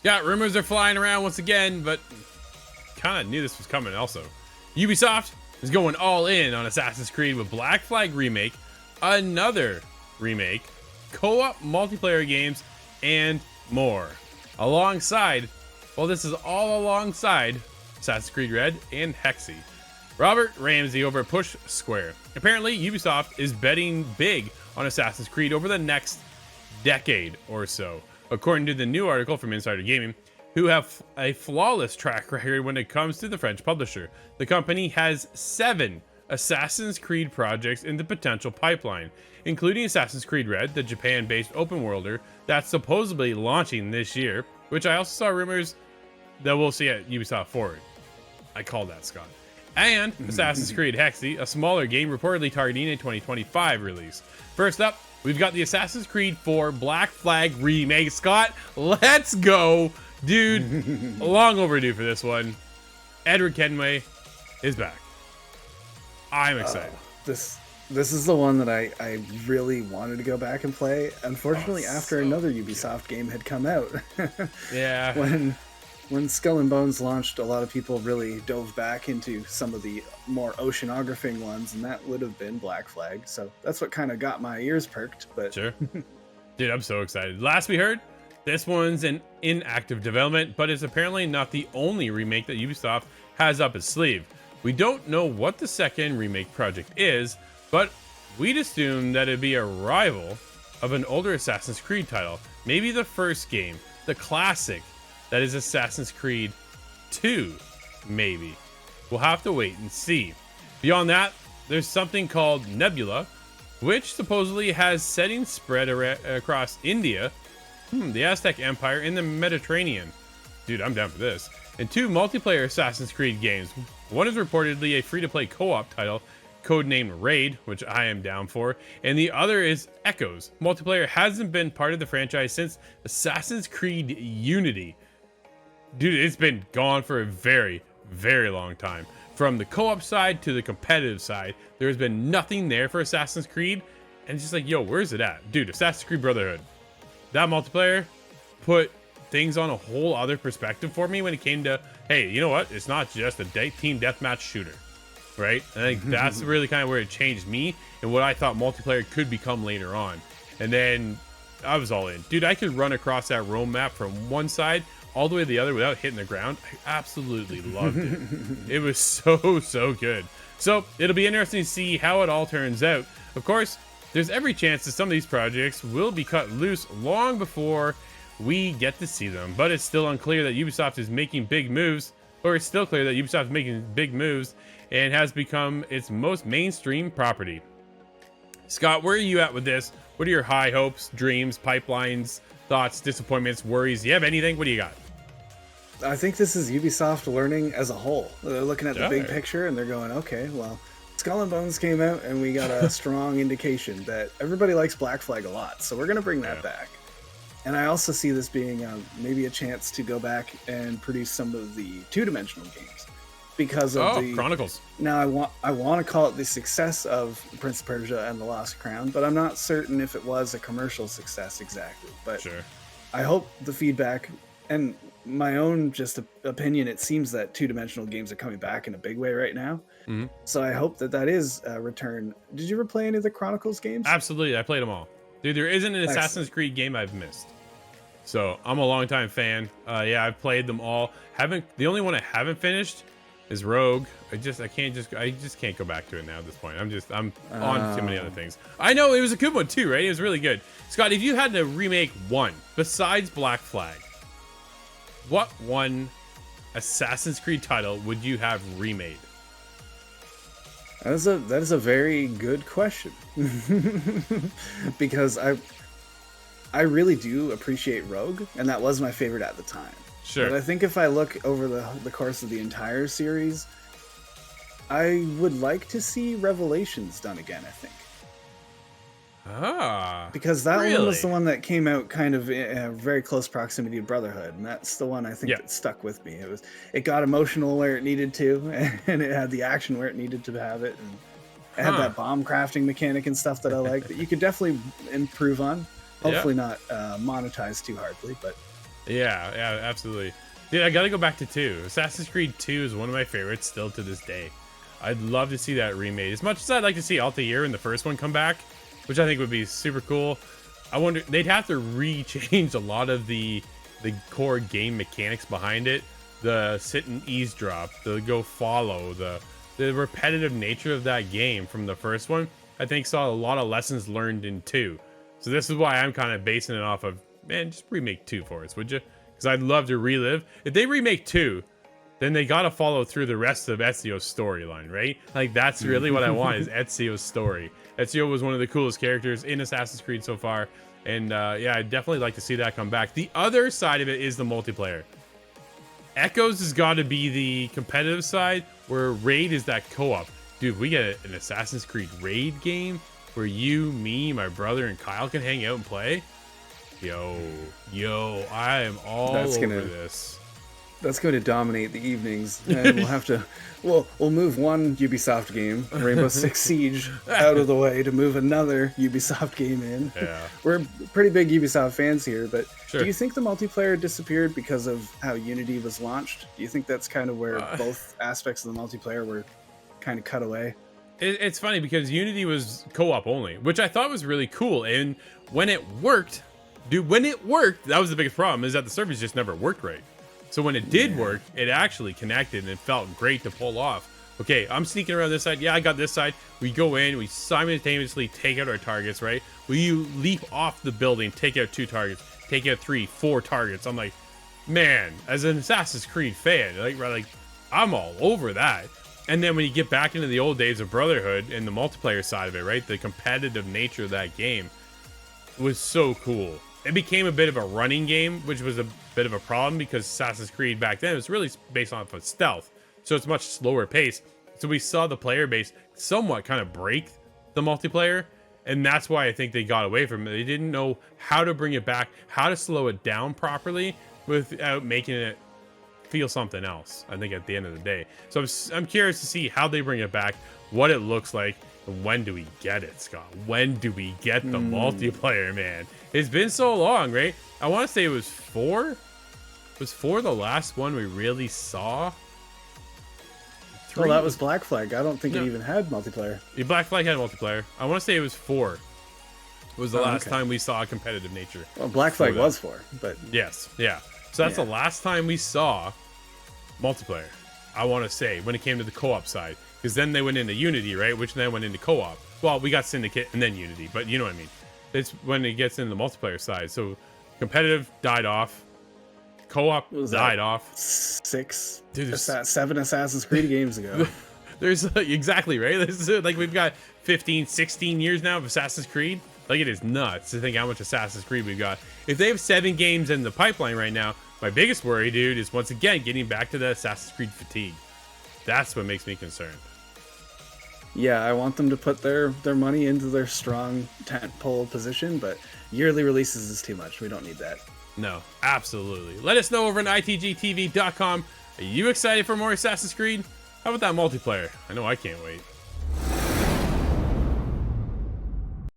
Yeah, rumors are flying around once again, but kind of knew this was coming also. Ubisoft is going all in on Assassin's Creed with Black Flag Remake, another remake, co-op multiplayer games, and more. Alongside, well, this is all alongside Assassin's Creed Red and Hexy. Robert Ramsey over at Push Square. Apparently, Ubisoft is betting big on Assassin's Creed over the next decade or so, according to the new article from Insider Gaming, who have a flawless track record when it comes to the French publisher. The company has 7 Assassin's Creed projects in the potential pipeline, including Assassin's Creed Red, the Japan-based open worlder that's supposedly launching this year, which I also saw rumors that we'll see at Ubisoft Forward. I called that, Scott. And Assassin's Creed Hexy, a smaller game reportedly targeting a 2025 release. First up, we've got the Assassin's Creed 4 Black Flag Remake. Scott, let's go. Dude, long overdue for this one. Edward Kenway is back. I'm excited. This is the one that I really wanted to go back and play. Unfortunately, after another Ubisoft game had come out. Yeah. When Skull and Bones launched, a lot of people really dove back into some of the more oceanographing ones, and that would have been Black Flag. So that's what kind of got my ears perked. But sure. Dude, I'm so excited. Last we heard, this one's in active development, but it's apparently not the only remake that Ubisoft has up its sleeve. We don't know what the second remake project is, but we'd assume that it'd be a rival of an older Assassin's Creed title. Maybe the first game, the classic, that is Assassin's Creed 2, maybe. We'll have to wait and see. Beyond that, there's something called Nebula, which supposedly has settings spread across India, the Aztec Empire, and the Mediterranean. Dude, I'm down for this. And 2 multiplayer Assassin's Creed games. One is reportedly a free-to-play co-op title, codenamed Raid, which I am down for, and the other is Echoes. Multiplayer hasn't been part of the franchise since Assassin's Creed Unity. Dude, it's been gone for a very, very long time. From the co-op side to the competitive side, there's been nothing there for Assassin's Creed, and it's just like, yo, where's it at? Dude, Assassin's Creed Brotherhood. That multiplayer put things on a whole other perspective for me when it came to, hey, you know what? It's not just a team deathmatch shooter, right? I think that's really kind of where it changed me and what I thought multiplayer could become later on. And then I was all in. Dude, I could run across that Rome map from one side all the way to the other without hitting the ground. I absolutely loved it. It was so good. So it'll be interesting to see how it all turns out. Of course, there's every chance that some of these projects will be cut loose long before we get to see them, but it's still unclear that Ubisoft is making big moves, or it's still clear that Ubisoft is making big moves and has become its most mainstream property. Scott, where are you at with this? What are your high hopes, dreams, pipelines, thoughts, disappointments, worries? Do you have anything? What do you got? I think this is Ubisoft learning as a whole. They're looking at the big picture and they're going, okay, well, Skull and Bones came out and we got a strong indication that everybody likes Black Flag a lot, so we're going to bring that back. And I also see this being maybe a chance to go back and produce some of the two-dimensional games because of the Chronicles. Now I want to call it the success of Prince of Persia and the Lost Crown, but I'm not certain if it was a commercial success exactly. But sure. I hope the feedback and my own just opinion, it seems that two-dimensional games are coming back in a big way right now. So I hope that is a return. Did you ever play any of the Chronicles games? Absolutely, I played them all. Dude, there isn't an Assassin's Creed game I've missed. So I'm a longtime fan. Yeah, I've played them all. The only one I haven't finished is Rogue. I just can't go back to it now at this point. I'm on too many other things. I know it was a good one too, right? It was really good. Scott, if you had to remake one besides Black Flag, what one Assassin's Creed title would you have remade? That is a very good question. Because I really do appreciate Rogue, and that was my favorite at the time. Sure. But I think if I look over the course of the entire series, I would like to see Revelations done again, I think. Because that one was the one that came out kind of in a very close proximity to Brotherhood, and that's the one I think that stuck with me. It got emotional where it needed to, and it had the action where it needed to have it, and it had that bomb crafting mechanic and stuff that I like that you could definitely improve on. Hopefully not monetize too hardly, but Yeah, absolutely. Dude, I gotta go back to 2. Assassin's Creed 2 is one of my favorites still to this day. I'd love to see that remade. As much as I'd like to see Altair in the first one come back, which I think would be super cool. I wonder, they'd have to re-change a lot of the core game mechanics behind it. The sit and eavesdrop, the go follow, the repetitive nature of that game from the first one, I think saw a lot of lessons learned in 2. So this is why I'm kind of basing it off of, man, just remake 2 for us, would you? Because I'd love to relive. If they remake 2, then they got to follow through the rest of Ezio's storyline, right? Like, that's really what I want, is Ezio's story. Ezio was one of the coolest characters in Assassin's Creed so far. And yeah, I'd definitely like to see that come back. The other side of it is the multiplayer. Echoes has got to be the competitive side, where Raid is that co-op. Dude, we get an Assassin's Creed Raid game where you, me, my brother, and Kyle can hang out and play. Yo, I am all over this. That's going to dominate the evenings, and we'll move one Ubisoft game, Rainbow Six Siege, out of the way to move another Ubisoft game in. Yeah. We're pretty big Ubisoft fans here, but sure. Do you think the multiplayer disappeared because of how Unity was launched? Do you think that's kind of where both aspects of the multiplayer were kind of cut away? It's funny because Unity was co-op only, which I thought was really cool, and when it worked, dude, that was the biggest problem, is that the servers just never worked right. So when it did work, it actually connected and it felt great to pull off. Okay, I'm sneaking around this side. Yeah, I got this side. We go in, we simultaneously take out our targets, right? We leap off the building, take out 2 targets, take out 3, 4 targets. I'm like, man, as an Assassin's Creed fan, like I'm all over that. And then when you get back into the old days of Brotherhood and the multiplayer side of it, right? The competitive nature of that game was so cool. It became a bit of a running game, which was a bit of a problem because Assassin's Creed back then was really based off of stealth. So it's much slower pace. So we saw the player base somewhat kind of break the multiplayer. And that's why I think they got away from it. They didn't know how to bring it back, how to slow it down properly without making it feel something else, I think, at the end of the day. So I'm curious to see how they bring it back, what it looks like. When do we get it, Scott? When do we get the multiplayer, man? It's been so long, right? I want to say it was 4. Was 4 the last one we really saw? 3? Well, that was Black Flag. I don't think it even had multiplayer. Yeah, Black Flag had multiplayer. I want to say it was 4. Was the last time we saw a competitive nature. Well, Black Flag was 4, but... Yes, yeah. So that's the last time we saw multiplayer, I want to say, when it came to the co-op side. Because then they went into Unity, right? Which then went into co-op. Well, we got Syndicate and then Unity, but you know what I mean. It's when it gets into the multiplayer side. So competitive died off. Co-op died off. 6, dude, 7 Assassin's Creed games ago. There's exactly, right? This is, like, we've got 15, 16 years now of Assassin's Creed. Like, it is nuts to think how much Assassin's Creed we've got. If they have 7 games in the pipeline right now, my biggest worry, dude, is once again getting back to the Assassin's Creed fatigue. That's what makes me concerned. Yeah, I want them to put their money into their strong tentpole position, but yearly releases is too much. We don't need that. No, absolutely. Let us know over on ITGTV.com. Are you excited for more Assassin's Creed? How about that multiplayer? I know I can't wait.